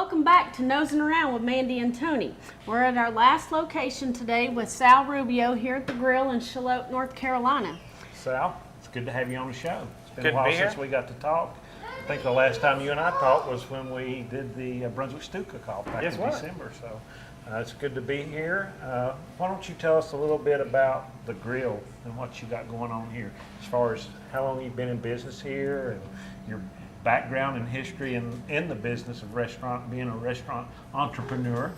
Welcome back to Nosing Around with Mandy and Tony. We're at our last location today with Sal Rubio here at the Grille in Charlotte, North Carolina. Sal, it's good to have you on the show. It's been Good a while to be here. since we got to talk. I think the last time you and I talked was when we did the Brunswick Stew Cook-Off back Yes, in what? December. So it's good to be here. Why don't you tell us a little bit about the Grille and what you got going on here, as far as how long you've been in business here and your background and history in the business of restaurant, being a restaurant entrepreneur.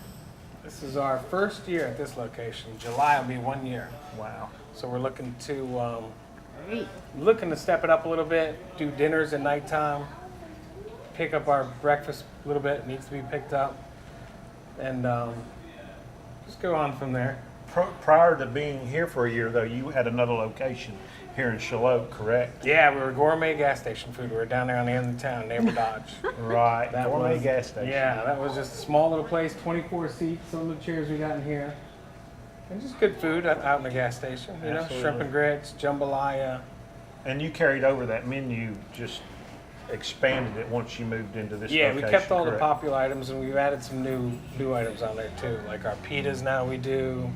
This is our first year at this location. July will be 1 year. Wow. So we're looking to Great. step it up a little bit, do dinners at nighttime, pick up our breakfast a little bit, needs to be picked up, and just go on from there. Prior to being here for a year, though, you had another location here in Charlotte, correct? Yeah, we were gourmet gas station food. We were down there on the end of town, neighbor Dodge. Right. That Gourmet was- gas station. Yeah, that was just a small little place, 24 seats, some of the chairs we got in here. And just good food out in the gas station, you know, shrimp Absolutely. and grits, jambalaya. And you carried over that menu, just expanded it once you moved into this Yeah, location, we kept all the correct? popular items, and we've added some new items on there too, like our pitas. Now we do.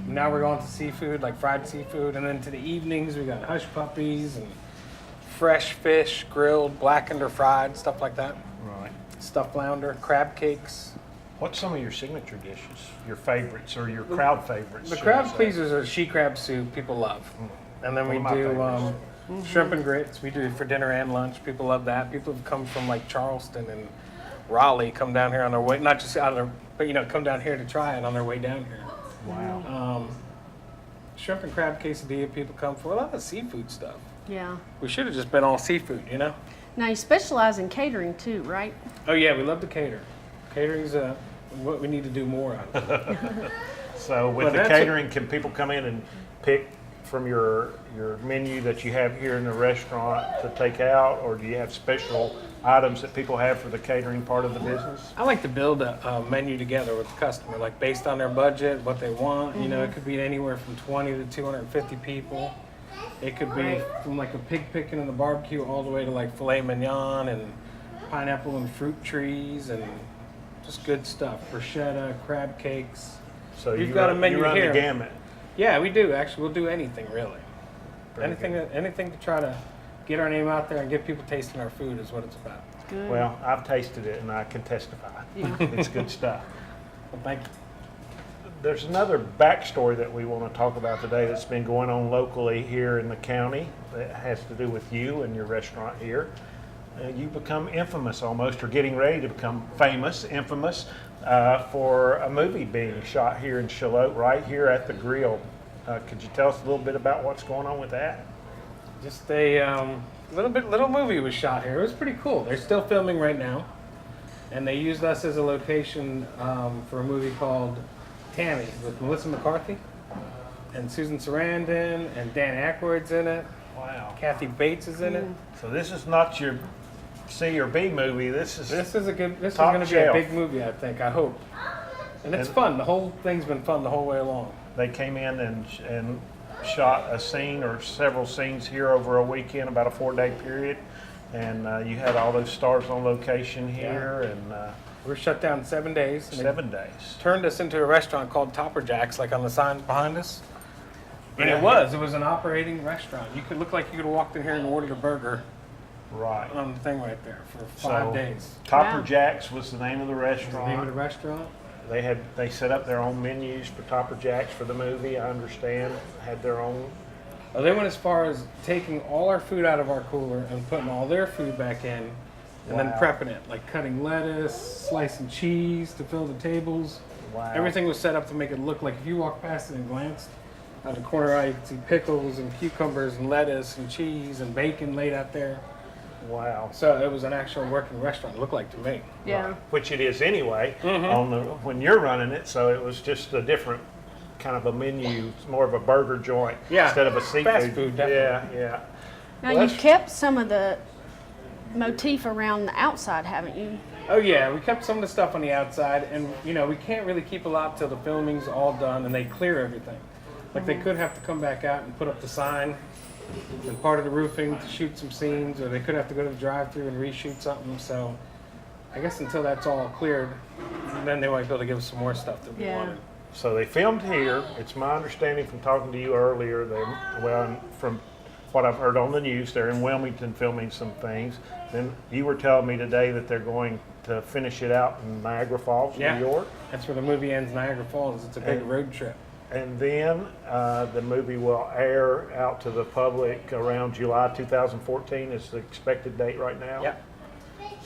Now we're going to seafood, like fried seafood, and then to the evenings we got hush puppies and fresh fish, grilled, blackened or fried, stuff like that. Right. Stuffed flounder, crab cakes. What's some of your signature dishes, your favorites, or your crowd favorites? The should crab I say? pleasers are she crab soup. People love, and then One we of my do favorites. shrimp and grits. We do it for dinner and lunch. People love that. People have come from like Charleston and Raleigh, come down here on their way, not just out of their, but come down here to try it on their way down here. Wow. Shrimp and crab quesadilla. People come for a lot of seafood stuff. Yeah. We should have just been all seafood, you know. Now you specialize in catering too, right? Oh yeah, we love to cater. Catering's what we need to do more of. So with Well, the that's catering, can people come in and pick from your menu that you have here in the restaurant to take out, or do you have special items that people have for the catering part of the business? I like to build a menu together with the customer, like based on their budget, what they want. You know, it could be anywhere from 20 to 250 people. It could be from like a pig picking and a barbecue all the way to like filet mignon and pineapple and fruit trees and just good stuff. Bruschetta, crab cakes. So We've you got a run, menu you run here. the gamut. Yeah, we do. Actually, we'll do anything really. Very Anything to try to get our name out there and get people tasting our food is what it's about. Good. Well, I've tasted it and I can testify. Yeah. It's good stuff. Well, thank you. There's another backstory that we want to talk about today that's been going on locally here in the county that has to do with you and your restaurant here. You've become infamous almost, or getting ready to become famous, infamous, for a movie being shot here in Charlotte, right here at the Grille. Could you tell us a little bit about what's going on with that? Just a little movie was shot here. It was pretty cool. They're still filming right now, and they used us as a location for a movie called Tammy with Melissa McCarthy and Susan Sarandon and Dan Aykroyd's in it. Wow. Kathy Bates is in it. So this is not your C or B movie. This is This is going to Top be a shelf. big movie, I think. I hope. And it's fun. The whole thing's been fun the whole way along. they came in and shot a scene or several scenes here over a weekend, about a 4-day period, and you had all those stars on location here, and We were shut down 7 days. And they 7 days. turned us into a restaurant called Topper Jack's, like on the signs behind us. And Yeah. it was an operating restaurant. You could look like you could have walked in here and ordered a burger Right. on the thing right there for 5 So, days. Topper Wow. Jack's was the name of the That's the name of the restaurant. restaurant. They set up their own menus for Topper Jack's for the movie, I understand. Had their own. They went as far as taking all our food out of our cooler and putting all their food back in, and then Wow. prepping it, like cutting lettuce, slicing cheese to fill the tables. Wow. Everything was set up to make it look like if you walked past it and glanced out the corner eye, you could see pickles and cucumbers and lettuce and cheese and bacon laid out there. Wow. So it was an actual working restaurant, it looked like to me. Yeah. Which it is anyway Mm-hmm. when you're running it. So it was just a different kind of a menu. It's more of a burger joint Yeah, instead of a seafood. fast food, definitely. Yeah. Now Well, you've that's- kept some of the motif around the outside, haven't you? Oh yeah, we kept some of the stuff on the outside, and we can't really keep a lot till the filming's all done and they clear everything. Like they could have to come back out and put up the sign and part of the roofing to shoot some scenes, or they could have to go to the drive-through and reshoot something. So I guess until that's all cleared, then they might be able to give us some more stuff that we Yeah. wanted. So they filmed here. It's my understanding from talking to you earlier, and from what I've heard on the news, they're in Wilmington filming some things. Then you were telling me today that they're going to finish it out in Niagara Falls, Yeah. New York. That's where the movie ends, Niagara Falls. It's a big And- road trip. And then the movie will air out to the public around July 2014 is the expected date right now. Yeah.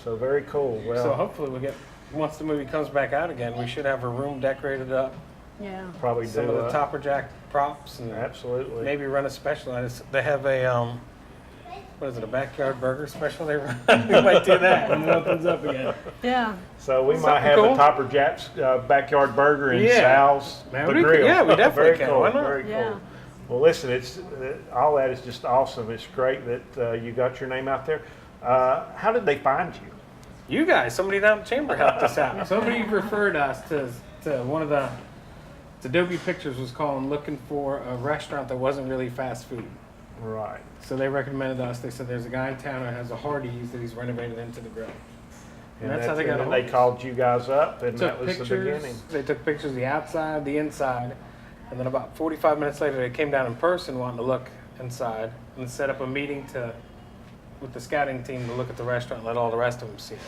So very cool. Well, So hopefully once the movie comes back out again, we should have a room decorated up, Yeah. probably some do of the Topper Jack props, and absolutely. maybe run a special. They have a, what is it, a backyard burger special they run? We might do that when it opens up again. Yeah. So we might Something have cool. a Topper Jack's backyard burger in Yeah. Sal's Man, the we could- Grill. yeah, we definitely Very can. cool. Why not? Very Yeah. cool. Well, listen, it's all that is just awesome. It's great that you got your name out there. How did they find you? You guys, somebody down at the chamber helped us out. Somebody referred us to one of the Adobe Pictures was calling looking for a restaurant that wasn't really fast food. Right. So they recommended us. They said there's a guy in town that has a Hardee's that he's renovated into the grill. And that's how they got a and hold they of us. called you guys up, and that Took was the pictures. beginning. They took pictures of the outside, the inside, and then about 45 minutes later, they came down in person wanting to look inside and set up a meeting with the scouting team to look at the restaurant and let all the rest of them see it.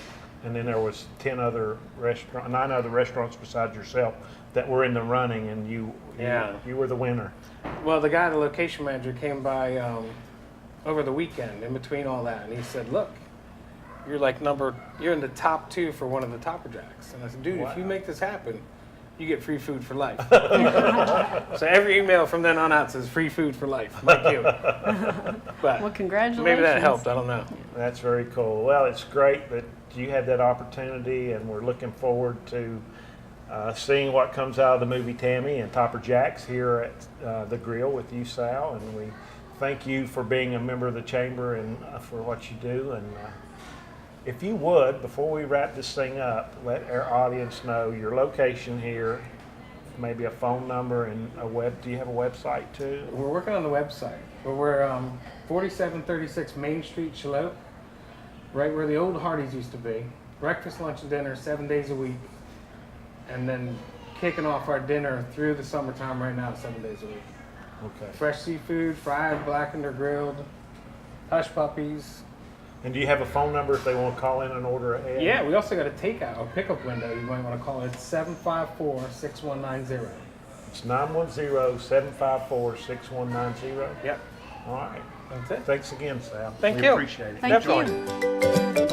And then there was 9 other restaurants besides yourself that were in the running, and you were the winner. Well, the guy, the location manager, came by over the weekend in between all that, and he said, "Look, you're in the top 2 for one of the Topper Jacks." And I said, "Dude, if you Wow. make this happen, you get free food for life." So every email from then on out says free food for life. Like you. But Well, congratulations. maybe that helped. I don't know. That's very cool. Well, it's great that you had that opportunity, and we're looking forward to seeing what comes out of the movie Tammy and Topper Jack's here at the Grill with you, Sal. And we thank you for being a member of the chamber and for what you do. And if you would, before we wrap this thing up, let our audience know your location here, maybe a phone number and a web. Do you have a website too? We're working on the website. We're 4736 Main Street, Charlotte, right where the old Hardee's used to be. Breakfast, lunch, and dinner 7 days a week. And then kicking off our dinner through the summertime right now, 7 days a week. Okay. Fresh seafood, fried, blackened, or grilled, hush puppies. And do you have a phone number if they want to call in and order ahead? Yeah, we also got a takeout or pickup window. You might want to call it 754-6190. It's 910-754-6190. Yep, All right. that's it. Thanks again, Sal. Thank We you. appreciate it. Thank Definitely. you.